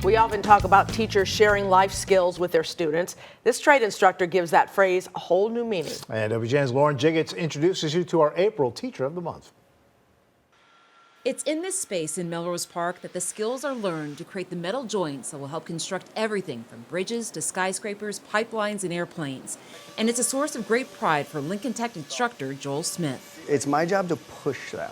We often talk about teachers sharing life skills with their students. This trade instructor gives that phrase a whole new meaning. And WGN's Lauren Jiggets introduces you to our April Teacher of the Month. It's in this space in Melrose Park that the skills are learned to create the metal joints that will help construct everything from bridges to skyscrapers, pipelines, and airplanes. And it's a source of great pride for Lincoln Tech instructor Joel Smith. It's my job to push them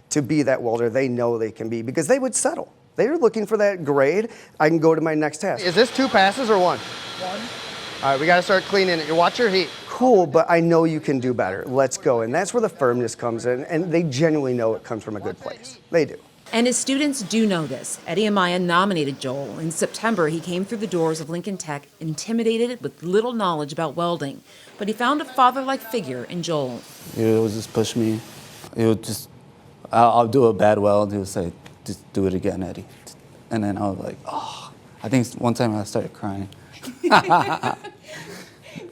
to be that welder they know they can be, because they would settle. They're looking for that grade. I can go to my next task. Is this 2 passes or 1? 1. All right, we got to start cleaning it. You watch your heat. Cool, but I know you can do better. Let's go. And that's where the firmness comes in, and they genuinely know it comes from a good place. They do. And his students do know this. Eddie Amaya nominated Joel. In September, he came through the doors of Lincoln Tech, intimidated with little knowledge about welding. But he found a father-like figure in Joel. He would just push me. He would just, I'll do a bad weld. He would say, just do it again, Eddie. And then I was like, oh. I think one time I started crying.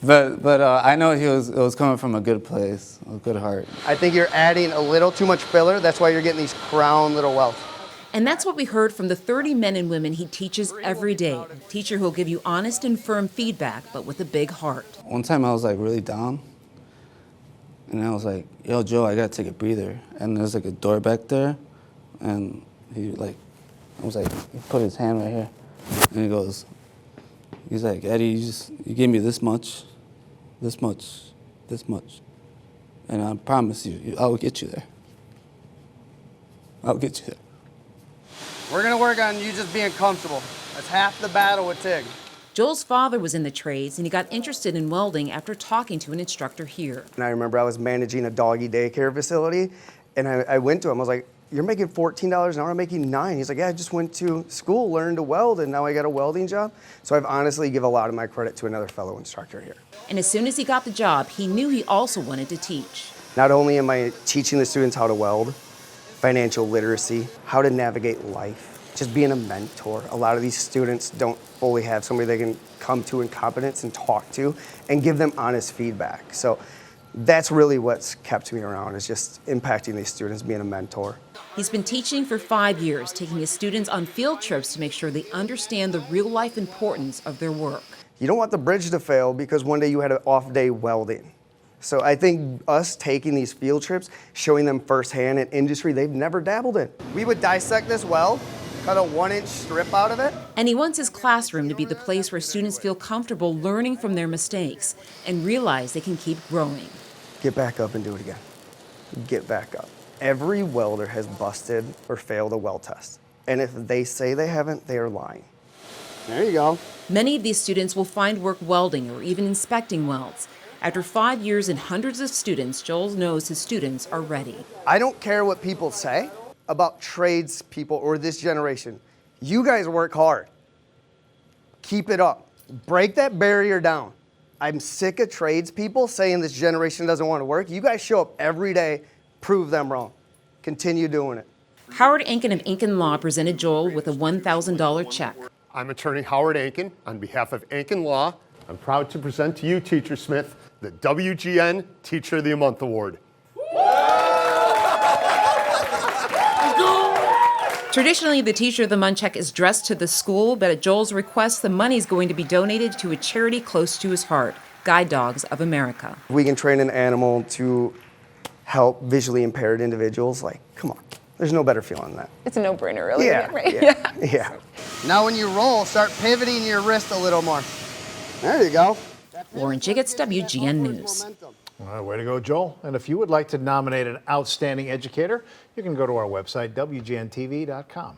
But I know it was coming from a good place, a good heart. I think you're adding a little too much filler. That's why you're getting these crown little welds. And that's what we heard from the 30 men and women he teaches every day. A teacher who'll give you honest and firm feedback, but with a big heart. One time I was like really down, and I was like, yo, Joe, I gotta take a breather. And there's like a door back there, and he put his hand right here, and he goes, he's like, Eddie, you gave me this much, this much, this much, and I promise you, I'll get you there. I'll get you there. We're going to work on you just being comfortable. That's half the battle with TIG. Joel's father was in the trades, and he got interested in welding after talking to an instructor here. And I remember I was managing a doggy daycare facility, and I went to him. I was like, you're making $14 an hour, I'm making $9. He's like, yeah, I just went to school, learned to weld, and now I got a welding job. So I've honestly give a lot of my credit to another fellow instructor here. And as soon as he got the job, he knew he also wanted to teach. Not only am I teaching the students how to weld, financial literacy, how to navigate life, just being a mentor. A lot of these students don't fully have somebody they can come to in competence and talk to and give them honest feedback. So that's really what's kept me around, is just impacting these students, being a mentor. He's been teaching for 5 years, taking his students on field trips to make sure they understand the real-life importance of their work. You don't want the bridge to fail because one day you had an off day welding. So I think us taking these field trips, showing them firsthand an industry they've never dabbled in. We would dissect this weld, cut a 1-inch strip out of it. And he wants his classroom to be the place where students feel comfortable learning from their mistakes and realize they can keep growing. Get back up and do it again. Get back up. Every welder has busted or failed a weld test. And if they say they haven't, they are lying. There you go. Many of these students will find work welding or even inspecting welds. After 5 years and hundreds of students, Joel knows his students are ready. I don't care what people say about trades people or this generation. You guys work hard. Keep it up. Break that barrier down. I'm sick of trades people saying this generation doesn't want to work. You guys show up every day, prove them wrong. Continue doing it. Howard Ankin of Ankin Law presented Joel with a $1,000 check. I'm attorney Howard Ankin. On behalf of Ankin Law, I'm proud to present to you, Teacher Smith, the WGN Teacher of the Month Award. Traditionally, the Teacher of the Month check is addressed to the school, but at Joel's request, the money is going to be donated to a charity close to his heart, Guide Dogs of America. We can train an animal to help visually impaired individuals. Like, come on, there's no better feeling than that. It's a no-brainer, really, Yeah, right? Yeah. Now when you roll, start pivoting your wrist a little more. There you go. Lauren Jiggets, WGN News. All right, way to go, Joel. And if you would like to nominate an outstanding educator, you can go to our website, WGNTV.com.